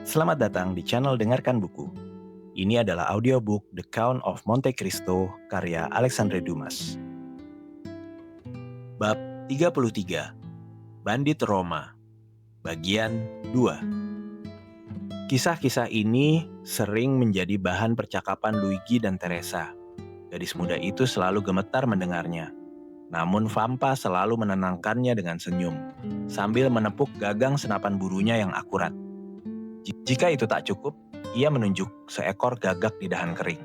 Selamat datang di channel Dengarkan Buku. Ini adalah audiobook The Count of Monte Cristo karya Alexandre Dumas. Bab 33, Bandit Roma, bagian 2. Kisah-kisah ini sering menjadi bahan percakapan Luigi dan Teresa. Gadis muda itu selalu gemetar mendengarnya. Namun Vampa selalu menenangkannya dengan senyum, sambil menepuk gagang senapan burunya yang akurat. Jika itu tak cukup, ia menunjuk seekor gagak di dahan kering.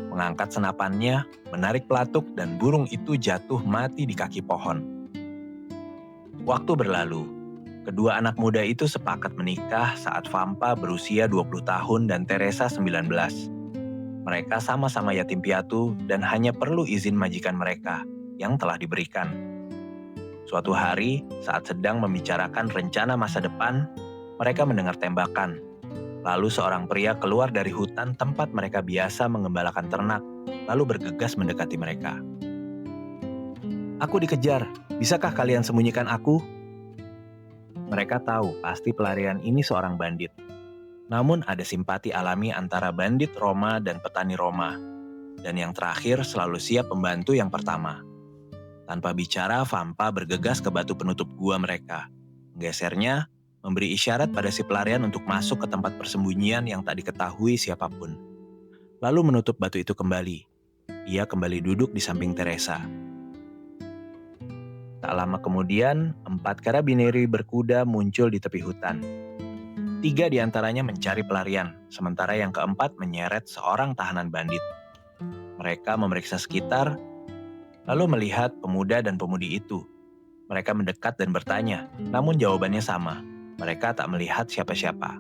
Mengangkat senapannya, menarik pelatuk dan burung itu jatuh mati di kaki pohon. Waktu berlalu, kedua anak muda itu sepakat menikah saat Vampa berusia 20 tahun dan Teresa 19. Mereka sama-sama yatim piatu dan hanya perlu izin majikan mereka yang telah diberikan. Suatu hari, saat sedang membicarakan rencana masa depan, mereka mendengar tembakan. Lalu seorang pria keluar dari hutan tempat mereka biasa mengembalakan ternak, lalu bergegas mendekati mereka. "Aku dikejar, bisakah kalian sembunyikan aku?" Mereka tahu pasti pelarian ini seorang bandit. Namun ada simpati alami antara bandit Roma dan petani Roma. Dan yang terakhir selalu siap membantu yang pertama. Tanpa bicara, Vampa bergegas ke batu penutup gua mereka. Menggesernya, memberi isyarat pada si pelarian untuk masuk ke tempat persembunyian yang tak diketahui siapapun. Lalu menutup batu itu kembali. Ia kembali duduk di samping Teresa. Tak lama kemudian, 4 karabinieri berkuda muncul di tepi hutan. 3 diantaranya mencari pelarian, sementara yang keempat menyeret seorang tahanan bandit. Mereka memeriksa sekitar, lalu melihat pemuda dan pemudi itu. Mereka mendekat dan bertanya, namun jawabannya sama. Mereka tak melihat siapa-siapa.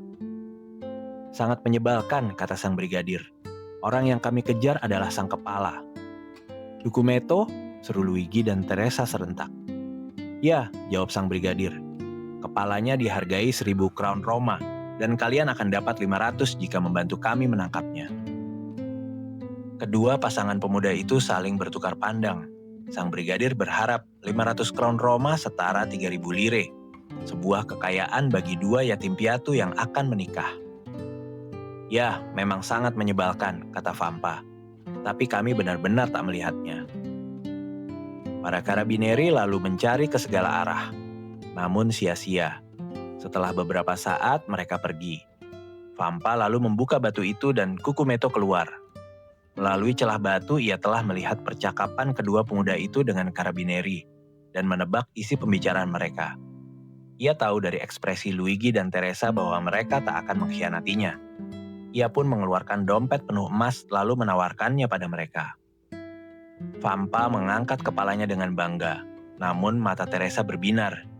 "Sangat menyebalkan," kata sang brigadir. "Orang yang kami kejar adalah sang kepala." "Dukumeto?" seru Luigi dan Teresa serentak. "Ya," jawab sang brigadir. "Kepalanya dihargai 1000 crown Roma, dan kalian akan dapat 500 jika membantu kami menangkapnya." Kedua pasangan pemuda itu saling bertukar pandang. Sang brigadir berharap 500 crown Roma setara 3.000 lire, sebuah kekayaan bagi 2 yatim piatu yang akan menikah. "Ya, memang sangat menyebalkan," kata Vampa. "Tapi kami benar-benar tak melihatnya." Para karabinieri lalu mencari ke segala arah. Namun sia-sia. Setelah beberapa saat mereka pergi. Vampa lalu membuka batu itu dan Cucumetto keluar. Melalui celah batu ia telah melihat percakapan kedua pemuda itu dengan karabinieri dan menebak isi pembicaraan mereka. Ia tahu dari ekspresi Luigi dan Teresa bahwa mereka tak akan mengkhianatinya. Ia pun mengeluarkan dompet penuh emas lalu menawarkannya pada mereka. Vampa mengangkat kepalanya dengan bangga, namun mata Teresa berbinar.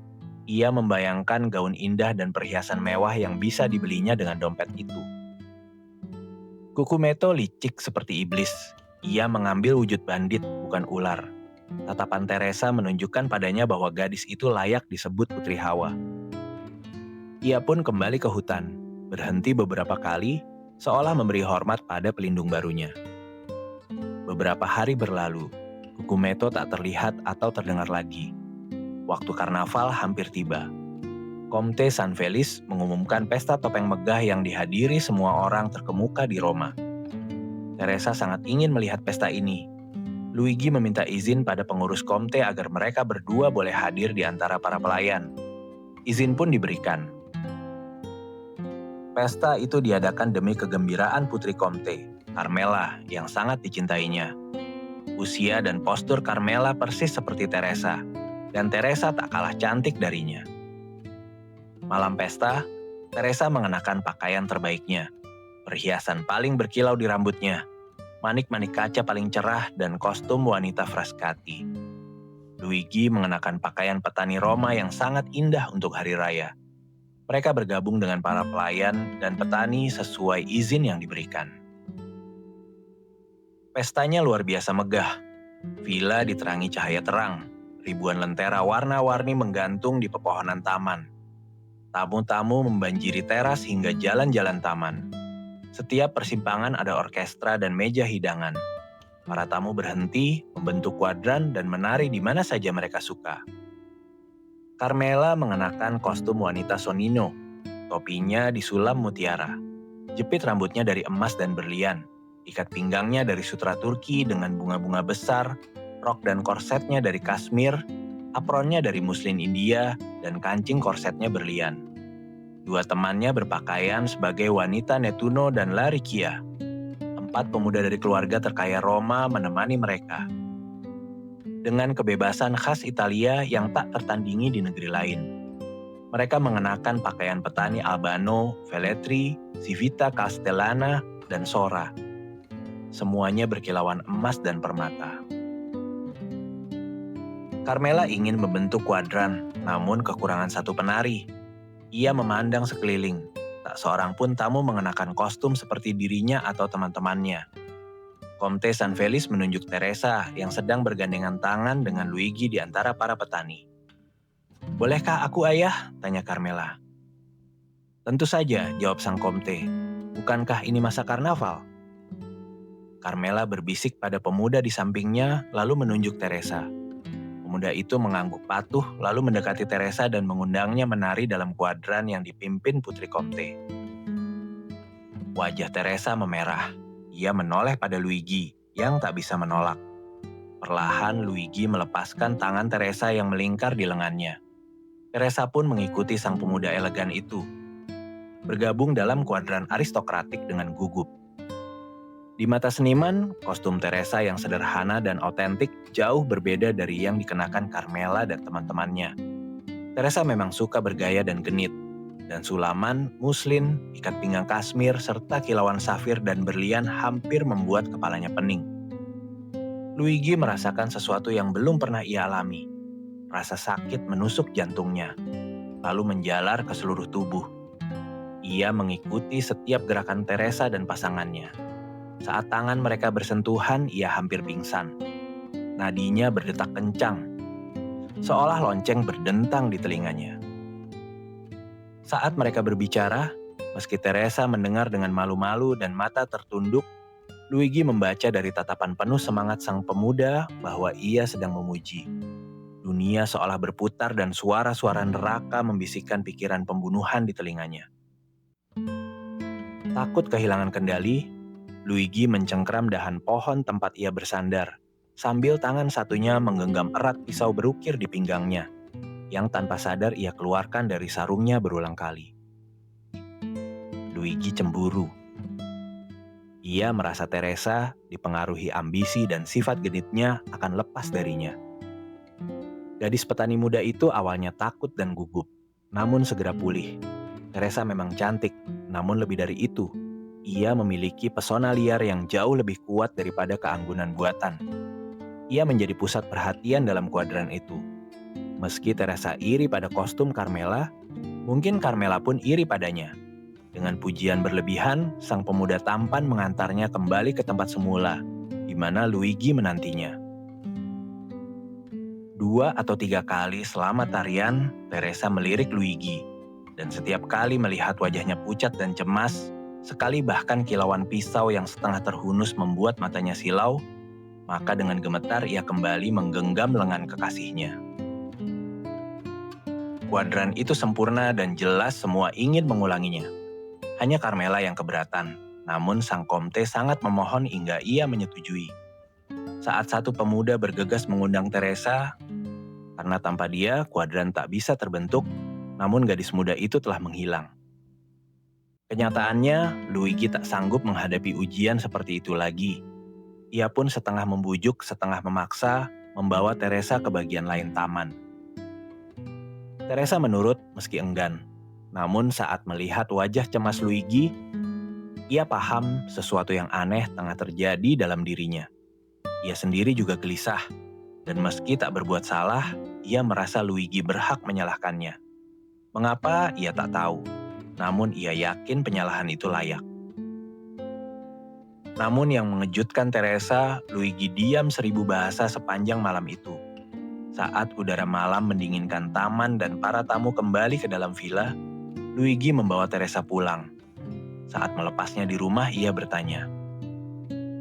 Ia membayangkan gaun indah dan perhiasan mewah yang bisa dibelinya dengan dompet itu. Cucumetto licik seperti iblis. Ia mengambil wujud bandit, bukan ular. Tatapan Teresa menunjukkan padanya bahwa gadis itu layak disebut Putri Hawa. Ia pun kembali ke hutan, berhenti beberapa kali, seolah memberi hormat pada pelindung barunya. Beberapa hari berlalu, Cucumetto tak terlihat atau terdengar lagi. Waktu karnaval hampir tiba. Comte San Felice mengumumkan pesta topeng megah yang dihadiri semua orang terkemuka di Roma. Teresa sangat ingin melihat pesta ini. Luigi meminta izin pada pengurus Comte agar mereka berdua boleh hadir di antara para pelayan. Izin pun diberikan. Pesta itu diadakan demi kegembiraan putri Comte, Carmela, yang sangat dicintainya. Usia dan postur Carmela persis seperti Teresa, dan Teresa tak kalah cantik darinya. Malam pesta, Teresa mengenakan pakaian terbaiknya, perhiasan paling berkilau di rambutnya, manik-manik kaca paling cerah, dan kostum wanita Frascati. Luigi mengenakan pakaian petani Roma yang sangat indah untuk hari raya. Mereka bergabung dengan para pelayan dan petani sesuai izin yang diberikan. Pestanya luar biasa megah. Villa diterangi cahaya terang, ribuan lentera warna-warni menggantung di pepohonan taman. Tamu-tamu membanjiri teras hingga jalan-jalan taman. Setiap persimpangan ada orkestra dan meja hidangan. Para tamu berhenti, membentuk kuadran dan menari di mana saja mereka suka. Carmela mengenakan kostum wanita Sonino. Topinya disulam mutiara. Jepit rambutnya dari emas dan berlian. Ikat pinggangnya dari sutra Turki dengan bunga-bunga besar. Rok dan korsetnya dari Kashmir. Apronnya dari muslin India dan kancing korsetnya berlian. Dua temannya berpakaian sebagai wanita Netuno dan Larikia. 4 pemuda dari keluarga terkaya Roma menemani mereka. Dengan kebebasan khas Italia yang tak tertandingi di negeri lain. Mereka mengenakan pakaian petani Albano, Velletri, Civita Castellana, dan Sora. Semuanya berkilauan emas dan permata. Carmela ingin membentuk kuadran, namun kekurangan satu penari. Ia memandang sekeliling. Tak seorang pun tamu mengenakan kostum seperti dirinya atau teman-temannya. Comte Sanfelis menunjuk Teresa yang sedang bergandengan tangan dengan Luigi di antara para petani. "Bolehkah aku, ayah?" tanya Carmela. "Tentu saja," jawab sang Comte. "Bukankah ini masa karnaval?" Carmela berbisik pada pemuda di sampingnya lalu menunjuk Teresa. Pemuda itu mengangguk patuh lalu mendekati Teresa dan mengundangnya menari dalam kuadran yang dipimpin Putri Comte. Wajah Teresa memerah. Ia menoleh pada Luigi yang tak bisa menolak. Perlahan Luigi melepaskan tangan Teresa yang melingkar di lengannya. Teresa pun mengikuti sang pemuda elegan itu. Bergabung dalam kuadran aristokratik dengan gugup. Di mata seniman, kostum Teresa yang sederhana dan otentik jauh berbeda dari yang dikenakan Carmela dan teman-temannya. Teresa memang suka bergaya dan genit, dan sulaman, muslin, ikat pinggang Kashmir, serta kilauan safir dan berlian hampir membuat kepalanya pening. Luigi merasakan sesuatu yang belum pernah ia alami. Rasa sakit menusuk jantungnya, lalu menjalar ke seluruh tubuh. Ia mengikuti setiap gerakan Teresa dan pasangannya. Saat tangan mereka bersentuhan, ia hampir pingsan. Nadinya berdetak kencang, seolah lonceng berdentang di telinganya. Saat mereka berbicara, meski Teresa mendengar dengan malu-malu dan mata tertunduk, Luigi membaca dari tatapan penuh semangat sang pemuda bahwa ia sedang memuji. Dunia seolah berputar dan suara-suara neraka membisikkan pikiran pembunuhan di telinganya. Takut kehilangan kendali, Luigi mencengkram dahan pohon tempat ia bersandar, sambil tangan satunya menggenggam erat pisau berukir di pinggangnya, yang tanpa sadar ia keluarkan dari sarungnya berulang kali. Luigi cemburu. Ia merasa Teresa dipengaruhi ambisi dan sifat genitnya akan lepas darinya. Gadis petani muda itu awalnya takut dan gugup, namun segera pulih. Teresa memang cantik, namun lebih dari itu, ia memiliki pesona liar yang jauh lebih kuat daripada keanggunan buatan. Ia menjadi pusat perhatian dalam kuadran itu. Meski Teresa iri pada kostum Carmela, mungkin Carmela pun iri padanya. Dengan pujian berlebihan, sang pemuda tampan mengantarnya kembali ke tempat semula, di mana Luigi menantinya. 2 atau 3 kali selama tarian, Teresa melirik Luigi. Dan setiap kali melihat wajahnya pucat dan cemas, sekali bahkan kilauan pisau yang setengah terhunus membuat matanya silau, maka dengan gemetar ia kembali menggenggam lengan kekasihnya. Kuadran itu sempurna dan jelas semua ingin mengulanginya. Hanya Carmela yang keberatan, namun sang Comte sangat memohon hingga ia menyetujui. Saat satu pemuda bergegas mengundang Teresa, karena tanpa dia kuadran tak bisa terbentuk, namun gadis muda itu telah menghilang. Kenyataannya, Luigi tak sanggup menghadapi ujian seperti itu lagi. Ia pun setengah membujuk, setengah memaksa, membawa Teresa ke bagian lain taman. Teresa menurut meski enggan. Namun saat melihat wajah cemas Luigi, ia paham sesuatu yang aneh tengah terjadi dalam dirinya. Ia sendiri juga gelisah, dan meski tak berbuat salah, ia merasa Luigi berhak menyalahkannya. Mengapa, ia tak tahu. Namun ia yakin penyalahan itu layak. Namun yang mengejutkan Teresa, Luigi diam 1000 bahasa sepanjang malam itu. Saat udara malam mendinginkan taman dan para tamu kembali ke dalam villa, Luigi membawa Teresa pulang. Saat melepasnya di rumah, ia bertanya,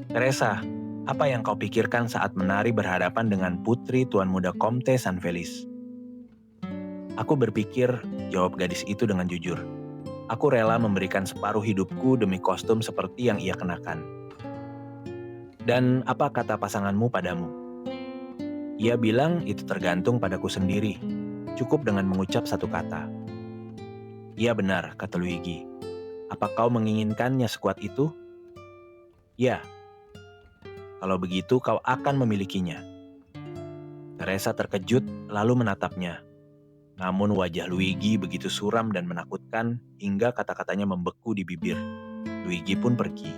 "Teresa, apa yang kau pikirkan saat menari berhadapan dengan putri Tuan Muda Comte Sanfelis?" "Aku berpikir," jawab gadis itu dengan jujur, Aku rela memberikan separuh hidupku demi kostum seperti yang ia kenakan. Dan apa kata pasanganmu padamu? Ia bilang itu tergantung padaku sendiri. Cukup dengan mengucap satu kata. Iya benar, kata Luigi. Apa kau menginginkannya sekuat itu? Ya, kalau begitu kau akan memilikinya. Teresa terkejut lalu menatapnya. Namun wajah Luigi begitu suram dan menakutkan hingga kata-katanya membeku di bibir. Luigi pun pergi.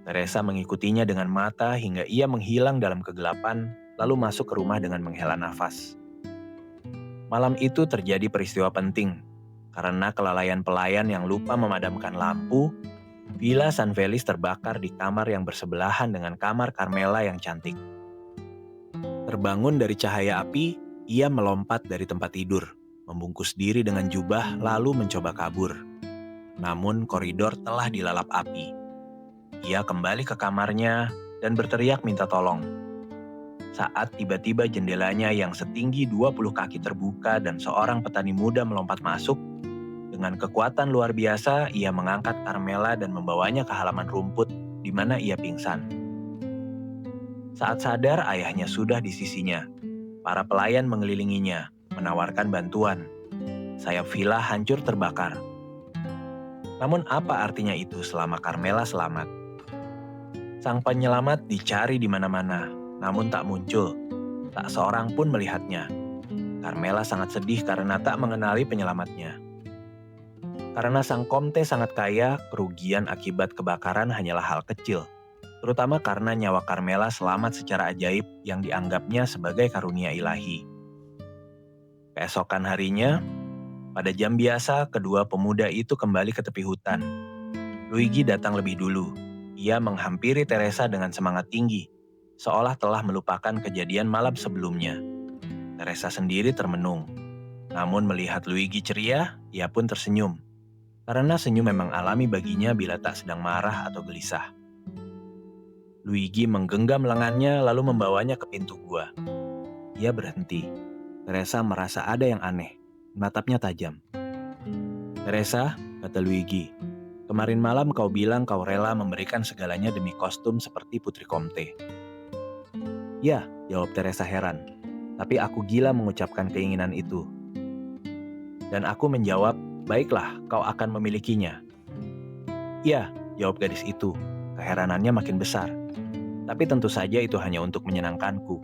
Teresa mengikutinya dengan mata hingga ia menghilang dalam kegelapan lalu masuk ke rumah dengan menghela nafas. Malam itu terjadi peristiwa penting. Karena kelalaian pelayan yang lupa memadamkan lampu, Villa San Feliz terbakar di kamar yang bersebelahan dengan kamar Carmela yang cantik. Terbangun dari cahaya api, ia melompat dari tempat tidur, membungkus diri dengan jubah lalu mencoba kabur. Namun koridor telah dilalap api. Ia kembali ke kamarnya dan berteriak minta tolong. Saat tiba-tiba jendelanya yang setinggi 20 kaki terbuka dan seorang petani muda melompat masuk, dengan kekuatan luar biasa, ia mengangkat Carmela dan membawanya ke halaman rumput di mana ia pingsan. Saat sadar, ayahnya sudah di sisinya. Para pelayan mengelilinginya, menawarkan bantuan. Sayap villa hancur terbakar. Namun apa artinya itu selama Carmela selamat? Sang penyelamat dicari di mana-mana, namun tak muncul. Tak seorang pun melihatnya. Carmela sangat sedih karena tak mengenali penyelamatnya. Karena sang komte sangat kaya, kerugian akibat kebakaran hanyalah hal kecil. Terutama karena nyawa Carmela selamat secara ajaib yang dianggapnya sebagai karunia ilahi. Keesokan harinya, pada jam biasa, kedua pemuda itu kembali ke tepi hutan. Luigi datang lebih dulu. Ia menghampiri Teresa dengan semangat tinggi, seolah telah melupakan kejadian malam sebelumnya. Teresa sendiri termenung. Namun melihat Luigi ceria, ia pun tersenyum. Karena senyum memang alami baginya bila tak sedang marah atau gelisah. Luigi menggenggam lengannya lalu membawanya ke pintu gua. Ia berhenti. Teresa merasa ada yang aneh. Menatapnya tajam. Teresa, kata Luigi, kemarin malam kau bilang kau rela memberikan segalanya demi kostum seperti Putri Comte. Ya, jawab Teresa heran. Tapi aku gila mengucapkan keinginan itu. Dan aku menjawab, baiklah, kau akan memilikinya. Ya, jawab gadis itu. Keheranannya makin besar. Tapi tentu saja itu hanya untuk menyenangkanku.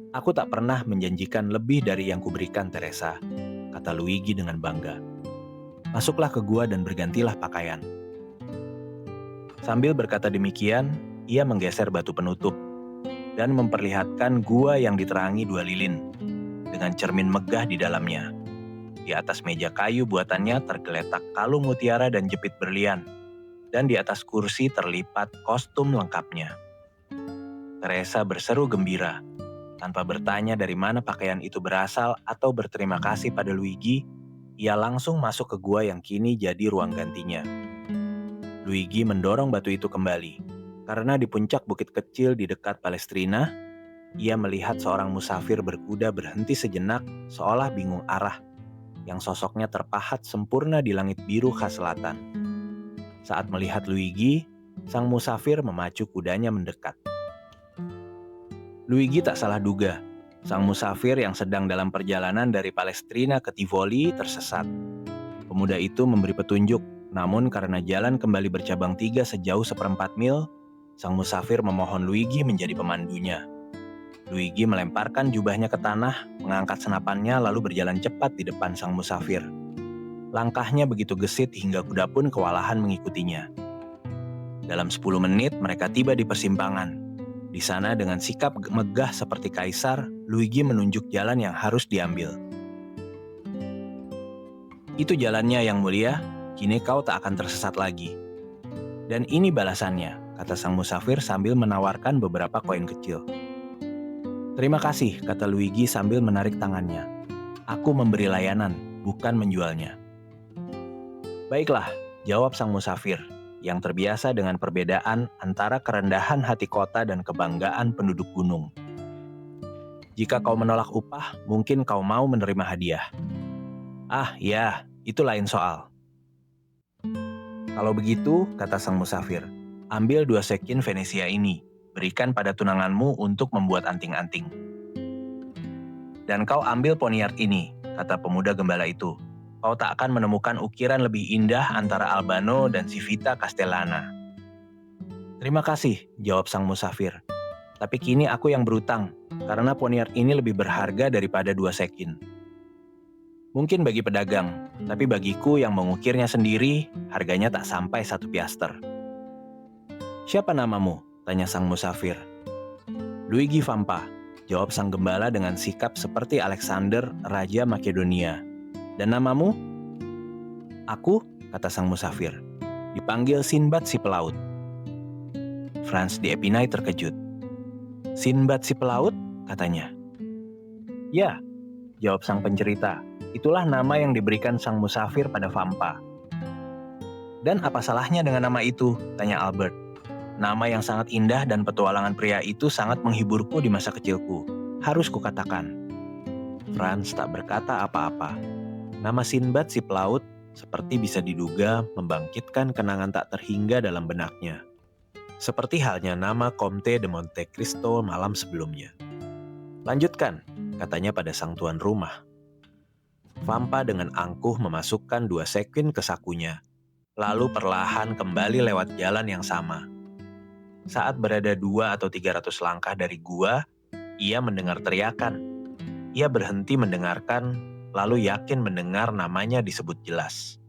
Aku tak pernah menjanjikan lebih dari yang kuberikan, Teresa, kata Luigi dengan bangga. Masuklah ke gua dan bergantilah pakaian. Sambil berkata demikian, ia menggeser batu penutup dan memperlihatkan gua yang diterangi 2 lilin dengan cermin megah di dalamnya. Di atas meja kayu buatannya tergeletak kalung mutiara dan jepit berlian, dan di atas kursi terlipat kostum lengkapnya. Teresa berseru gembira. Tanpa bertanya dari mana pakaian itu berasal atau berterima kasih pada Luigi, ia langsung masuk ke gua yang kini jadi ruang gantinya. Luigi mendorong batu itu kembali. Karena di puncak bukit kecil di dekat Palestrina, ia melihat seorang musafir berkuda berhenti sejenak seolah bingung arah, yang sosoknya terpahat sempurna di langit biru khas selatan. Saat melihat Luigi, sang musafir memacu kudanya mendekat. Luigi tak salah duga, sang musafir yang sedang dalam perjalanan dari Palestrina ke Tivoli tersesat. Pemuda itu memberi petunjuk, namun karena jalan kembali bercabang 3 sejauh 1/4 mil, sang musafir memohon Luigi menjadi pemandunya. Luigi melemparkan jubahnya ke tanah, mengangkat senapannya lalu berjalan cepat di depan sang musafir. Langkahnya begitu gesit hingga kuda pun kewalahan mengikutinya. Dalam 10 menit mereka tiba di persimpangan. Di sana dengan sikap megah seperti kaisar, Luigi menunjuk jalan yang harus diambil. Itu jalannya yang mulia, kini kau tak akan tersesat lagi. Dan ini balasannya, kata sang musafir sambil menawarkan beberapa koin kecil. Terima kasih, kata Luigi sambil menarik tangannya. Aku memberi layanan, bukan menjualnya. Baiklah, jawab sang musafir, yang terbiasa dengan perbedaan antara kerendahan hati kota dan kebanggaan penduduk gunung. Jika kau menolak upah, mungkin kau mau menerima hadiah. Ah ya, itu lain soal. Kalau begitu, kata sang musafir, ambil 2 sekin Venesia ini, berikan pada tunanganmu untuk membuat anting-anting. Dan kau ambil poniard ini, kata pemuda gembala itu. Kau tak akan menemukan ukiran lebih indah antara Albano dan Civita Castellana. Terima kasih, jawab sang musafir. Tapi kini aku yang berutang, karena poniard ini lebih berharga daripada 2 sekin. Mungkin bagi pedagang, tapi bagiku yang mengukirnya sendiri, harganya tak sampai 1 piaster. Siapa namamu? Tanya sang musafir. Luigi Vampa, jawab sang gembala dengan sikap seperti Alexander, Raja Makedonia. Dan namamu? Aku, kata sang musafir, dipanggil Sinbad si pelaut. Franz di Epinay terkejut. Sinbad si pelaut? Katanya. Ya, jawab sang pencerita. Itulah nama yang diberikan sang musafir pada Vampa. Dan apa salahnya dengan nama itu? Tanya Albert. Nama yang sangat indah dan petualangan pria itu sangat menghiburku di masa kecilku. Harus kukatakan. Franz tak berkata apa-apa. Nama Sinbad si pelaut seperti bisa diduga membangkitkan kenangan tak terhingga dalam benaknya. Seperti halnya nama Comte de Monte Cristo malam sebelumnya. Lanjutkan, katanya pada sang tuan rumah. Vampa dengan angkuh memasukkan 2 sekin ke sakunya, lalu perlahan kembali lewat jalan yang sama. Saat berada 2 atau 300 langkah dari gua, ia mendengar teriakan. Ia berhenti mendengarkan, lalu yakin mendengar namanya disebut jelas.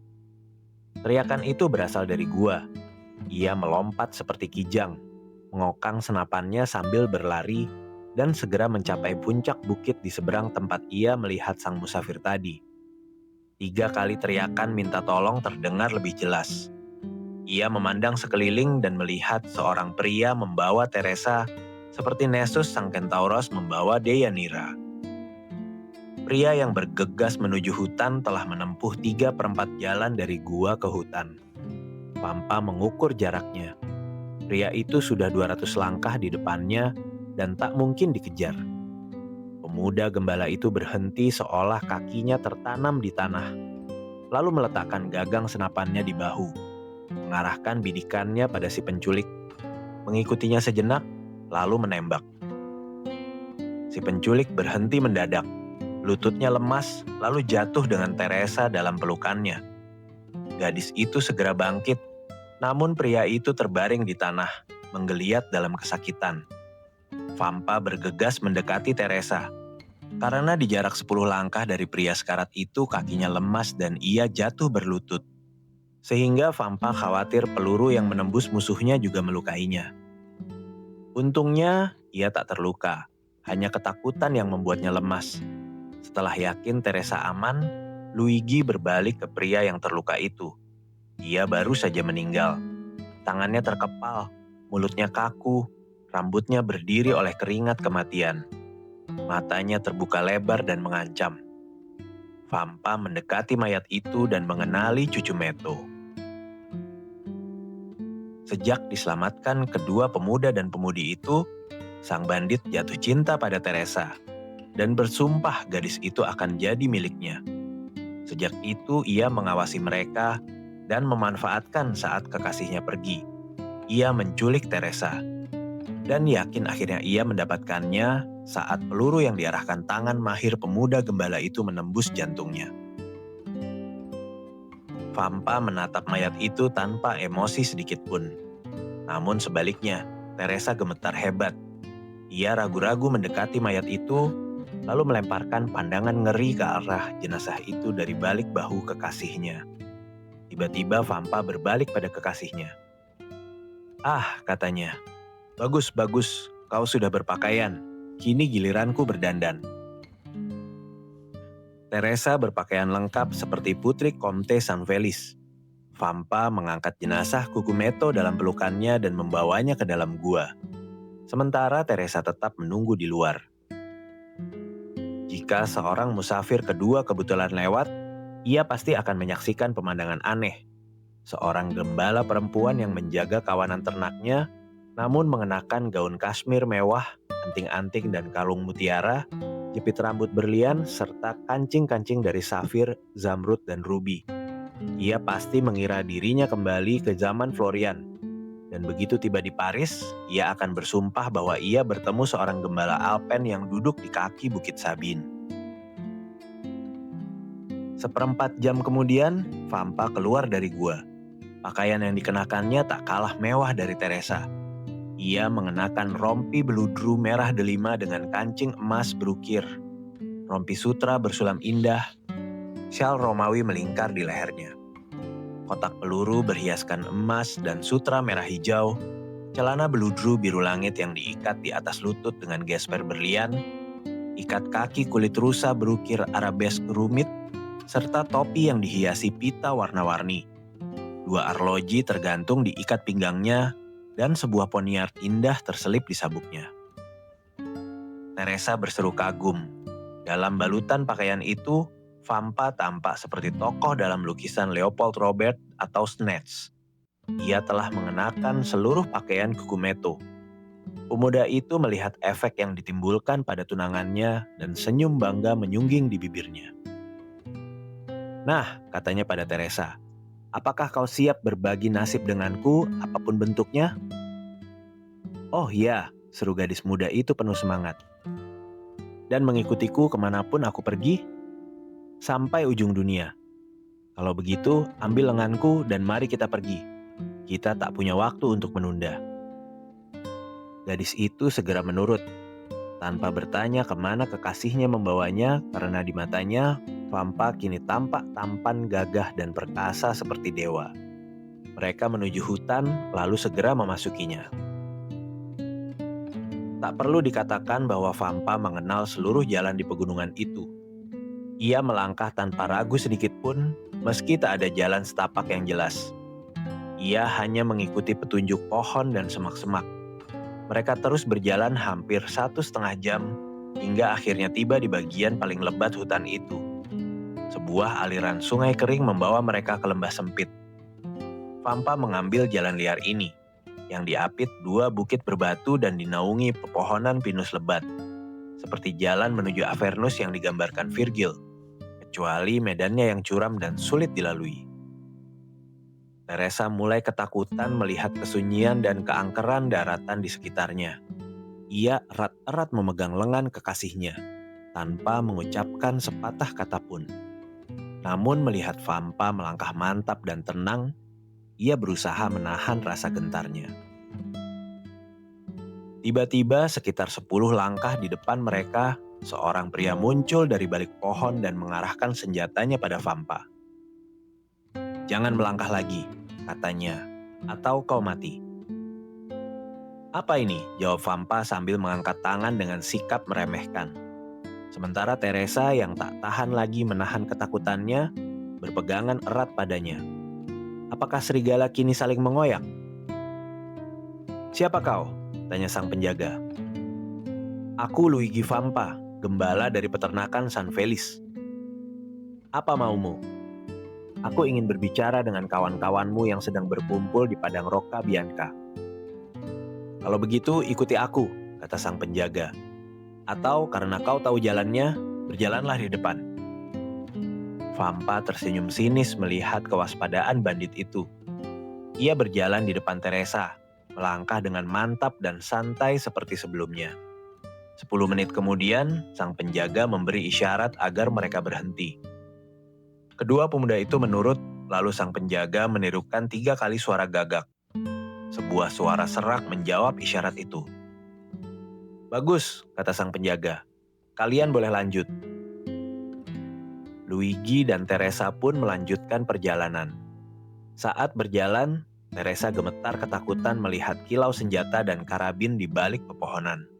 Teriakan itu berasal dari gua. Ia melompat seperti kijang, mengokang senapannya sambil berlari, dan segera mencapai puncak bukit di seberang tempat ia melihat sang musafir tadi. 3 kali teriakan minta tolong terdengar lebih jelas. Ia memandang sekeliling dan melihat seorang pria membawa Teresa seperti Nessus sang Kentauros membawa Deianira. Pria yang bergegas menuju hutan telah menempuh 3/4 jalan dari gua ke hutan. Vampa mengukur jaraknya. Pria itu sudah 200 langkah di depannya dan tak mungkin dikejar. Pemuda gembala itu berhenti seolah kakinya tertanam di tanah, lalu meletakkan gagang senapannya di bahu, mengarahkan bidikannya pada si penculik, mengikutinya sejenak, lalu menembak. Si penculik berhenti mendadak, lututnya lemas, lalu jatuh dengan Teresa dalam pelukannya. Gadis itu segera bangkit, namun pria itu terbaring di tanah, menggeliat dalam kesakitan. Vampa bergegas mendekati Teresa. Karena di jarak 10 langkah dari pria sekarat itu kakinya lemas dan ia jatuh berlutut. Sehingga Vampa khawatir peluru yang menembus musuhnya juga melukainya. Untungnya ia tak terluka, hanya ketakutan yang membuatnya lemas. Setelah yakin Teresa aman, Luigi berbalik ke pria yang terluka itu. Dia baru saja meninggal. Tangannya terkepal, mulutnya kaku, rambutnya berdiri oleh keringat kematian. Matanya terbuka lebar dan mengancam. Vampa mendekati mayat itu dan mengenali cucu Meto. Sejak diselamatkan kedua pemuda dan pemudi itu, sang bandit jatuh cinta pada Teresa dan bersumpah gadis itu akan jadi miliknya. Sejak itu ia mengawasi mereka dan memanfaatkan saat kekasihnya pergi. Ia menculik Teresa dan yakin akhirnya ia mendapatkannya saat peluru yang diarahkan tangan mahir pemuda gembala itu menembus jantungnya. Vampa menatap mayat itu tanpa emosi sedikit pun. Namun sebaliknya, Teresa gemetar hebat. Ia ragu-ragu mendekati mayat itu, lalu melemparkan pandangan ngeri ke arah jenazah itu dari balik bahu kekasihnya. Tiba-tiba Vampa berbalik pada kekasihnya. "Ah," katanya, "bagus, kau sudah berpakaian. Kini giliranku berdandan." Teresa berpakaian lengkap seperti putri Comte San Felice. Vampa mengangkat jenazah Cucumetto dalam pelukannya dan membawanya ke dalam gua. Sementara Teresa tetap menunggu di luar. Jika seorang musafir kedua kebetulan lewat, ia pasti akan menyaksikan pemandangan aneh. Seorang gembala perempuan yang menjaga kawanan ternaknya, namun mengenakan gaun kasmir mewah, anting-anting dan kalung mutiara, jepit rambut berlian, serta kancing-kancing dari safir, zamrud, dan rubi. Ia pasti mengira dirinya kembali ke zaman Florian. Dan begitu tiba di Paris, ia akan bersumpah bahwa ia bertemu seorang gembala Alpen yang duduk di kaki Bukit Sabine. Seperempat jam kemudian, Vampa keluar dari gua. Pakaian yang dikenakannya tak kalah mewah dari Teresa. Ia mengenakan rompi beludru merah delima dengan kancing emas berukir, rompi sutra bersulam indah, syal Romawi melingkar di lehernya. Kotak peluru berhiaskan emas dan sutra merah hijau, celana beludru biru langit yang diikat di atas lutut dengan gesper berlian, ikat kaki kulit rusa berukir arabesk rumit, serta topi yang dihiasi pita warna-warni. 2 arloji tergantung di ikat pinggangnya, dan sebuah poniard indah terselip di sabuknya. Teresa berseru kagum. Dalam balutan pakaian itu, Vampa tampak seperti tokoh dalam lukisan Leopold Robert atau Snatch. Ia telah mengenakan seluruh pakaian Cucumetto. Pemuda itu melihat efek yang ditimbulkan pada tunangannya dan senyum bangga menyungging di bibirnya. "Nah," katanya pada Teresa, "apakah kau siap berbagi nasib denganku, apapun bentuknya?" "Oh iya," seru gadis muda itu penuh semangat. "Dan mengikutiku kemanapun aku pergi? Sampai ujung dunia. Kalau begitu, ambil lenganku dan mari kita pergi. Kita tak punya waktu untuk menunda." Gadis itu segera menurut, tanpa bertanya kemana kekasihnya membawanya karena di matanya, Vampa kini tampak tampan, gagah, dan perkasa seperti dewa. Mereka menuju hutan lalu segera memasukinya. Tak perlu dikatakan bahwa Vampa mengenal seluruh jalan di pegunungan itu. Ia melangkah tanpa ragu sedikit pun, meski tak ada jalan setapak yang jelas. Ia hanya mengikuti petunjuk pohon dan semak-semak. Mereka terus berjalan hampir 1,5 jam, hingga akhirnya tiba di bagian paling lebat hutan itu. Sebuah aliran sungai kering membawa mereka ke lembah sempit. Vampa mengambil jalan liar ini, yang diapit 2 bukit berbatu dan dinaungi pepohonan pinus lebat, seperti jalan menuju Avernus yang digambarkan Virgil, kecuali medannya yang curam dan sulit dilalui. Teresa mulai ketakutan melihat kesunyian dan keangkeran daratan di sekitarnya. Ia erat-erat memegang lengan kekasihnya, tanpa mengucapkan sepatah kata pun. Namun melihat Vampa melangkah mantap dan tenang, ia berusaha menahan rasa gentarnya. Tiba-tiba sekitar 10 langkah di depan mereka, seorang pria muncul dari balik pohon dan mengarahkan senjatanya pada Vampa. "Jangan melangkah lagi," katanya, "atau kau mati." "Apa ini?" jawab Vampa sambil mengangkat tangan dengan sikap meremehkan. Sementara Teresa yang tak tahan lagi menahan ketakutannya, berpegangan erat padanya. Apakah serigala kini saling mengoyak? "Siapa kau?" tanya sang penjaga. "Aku Luigi Vampa, gembala dari peternakan San Felis." "Apa maumu?" "Aku ingin berbicara dengan kawan-kawanmu yang sedang berkumpul di padang Rocca Bianca." "Kalau begitu ikuti aku," kata sang penjaga. "Atau karena kau tahu jalannya, berjalanlah di depan." Vampa tersenyum sinis melihat kewaspadaan bandit itu. Ia berjalan di depan Teresa, melangkah dengan mantap dan santai seperti sebelumnya. 10 menit kemudian, sang penjaga memberi isyarat agar mereka berhenti. Kedua pemuda itu menurut, lalu sang penjaga menirukan 3 kali suara gagak. Sebuah suara serak menjawab isyarat itu. "Bagus," kata sang penjaga. "Kalian boleh lanjut." Luigi dan Teresa pun melanjutkan perjalanan. Saat berjalan, Teresa gemetar ketakutan melihat kilau senjata dan karabin di balik pepohonan.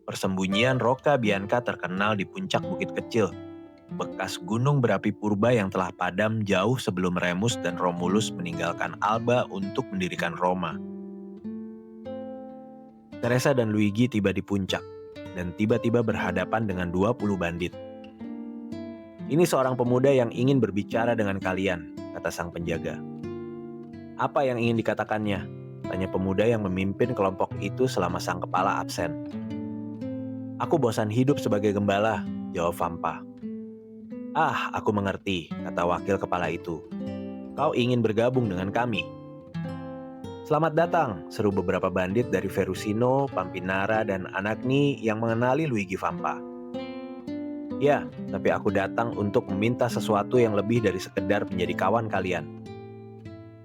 Persembunyian Rocca Bianca terkenal di puncak bukit kecil, bekas gunung berapi purba yang telah padam jauh sebelum Remus dan Romulus meninggalkan Alba untuk mendirikan Roma. Teresa dan Luigi tiba di puncak, dan tiba-tiba berhadapan dengan 20 bandit. "Ini seorang pemuda yang ingin berbicara dengan kalian," kata sang penjaga. "Apa yang ingin dikatakannya?" tanya pemuda yang memimpin kelompok itu selama sang kepala absen. Aku bosan hidup sebagai gembala, jawab Vampa. Ah, aku mengerti, kata wakil kepala itu. Kau ingin bergabung dengan kami. Selamat datang, seru beberapa bandit dari Verusino, Pampinara, dan Anagni yang mengenali Luigi Vampa. Ya, tapi aku datang untuk meminta sesuatu yang lebih dari sekedar menjadi kawan kalian.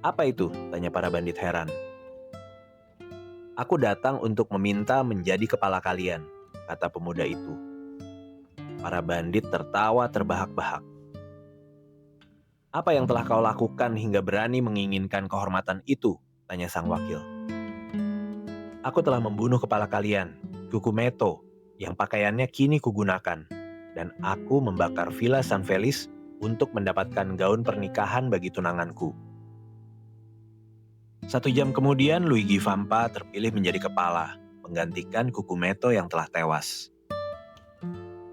Apa itu? Tanya para bandit heran. Aku datang untuk meminta menjadi kepala kalian, kata pemuda itu. Para bandit tertawa terbahak-bahak. Apa yang telah kau lakukan hingga berani menginginkan kehormatan itu? Tanya sang wakil. Aku telah membunuh kepala kalian, Cucumetto, yang pakaiannya kini kugunakan. Dan aku membakar Villa San Felice untuk mendapatkan gaun pernikahan bagi tunanganku. 1 jam kemudian Luigi Vampa terpilih menjadi kepala, menggantikan Cucumetto yang telah tewas.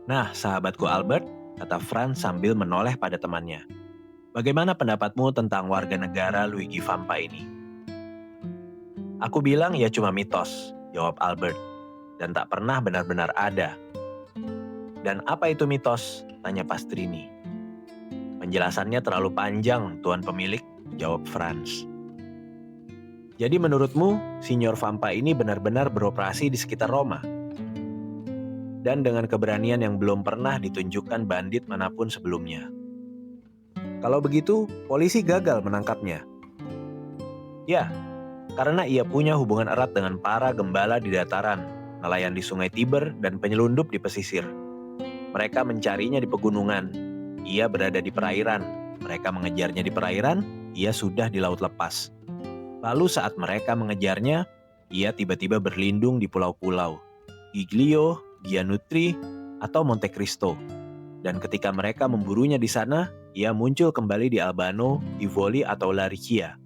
Nah, sahabatku Albert, kata Franz sambil menoleh pada temannya. Bagaimana pendapatmu tentang warga negara Luigi Vampa ini? Aku bilang ia cuma mitos, jawab Albert, dan tak pernah benar-benar ada. Dan apa itu mitos? Tanya Pastrini. Penjelasannya terlalu panjang, Tuan Pemilik, jawab Franz. Jadi menurutmu, Signor Vampa ini benar-benar beroperasi di sekitar Roma? Dan dengan keberanian yang belum pernah ditunjukkan bandit manapun sebelumnya. Kalau begitu, polisi gagal menangkapnya. Ya, karena ia punya hubungan erat dengan para gembala di dataran, nelayan di Sungai Tiber, dan penyelundup di pesisir. Mereka mencarinya di pegunungan. Ia berada di perairan. Mereka mengejarnya di perairan, ia sudah di laut lepas. Lalu saat mereka mengejarnya, ia tiba-tiba berlindung di pulau-pulau, Giglio, Gianutri, atau Monte Cristo. Dan ketika mereka memburunya di sana, ia muncul kembali di Albano, Tivoli, atau Laricia.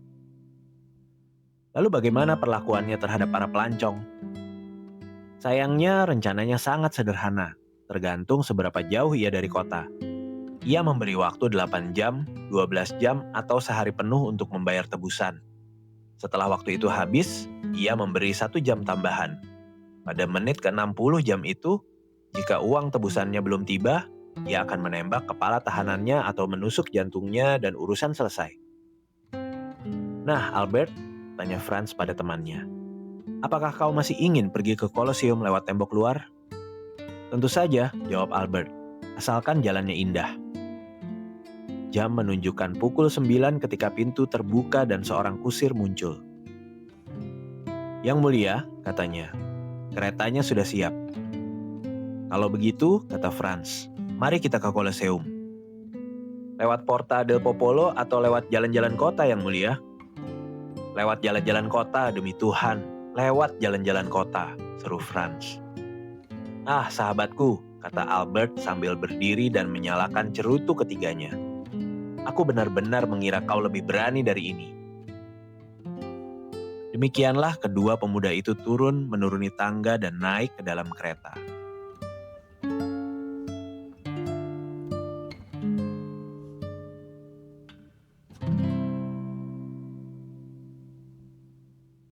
Lalu bagaimana perlakuannya terhadap para pelancong? Sayangnya rencananya sangat sederhana, tergantung seberapa jauh ia dari kota. Ia memberi waktu 8 jam, 12 jam, atau sehari penuh untuk membayar tebusan. Setelah waktu itu habis, ia memberi 1 jam tambahan. Pada menit ke-60 jam itu, jika uang tebusannya belum tiba, ia akan menembak kepala tahanannya atau menusuk jantungnya dan urusan selesai. Nah, Albert, tanya Franz pada temannya. Apakah kau masih ingin pergi ke Kolosium lewat tembok luar? Tentu saja, jawab Albert, asalkan jalannya indah. Jam menunjukkan pukul 9 ketika pintu terbuka dan seorang kusir muncul. Yang mulia, katanya, keretanya sudah siap. Kalau begitu, kata Franz, mari kita ke Colosseum. Lewat Porta del Popolo atau lewat jalan-jalan kota, yang mulia? Lewat jalan-jalan kota, demi Tuhan, lewat jalan-jalan kota, seru Franz. Ah, sahabatku, kata Albert sambil berdiri dan menyalakan cerutu ketiganya. Aku benar-benar mengira kau lebih berani dari ini. Demikianlah kedua pemuda itu turun menuruni tangga dan naik ke dalam kereta.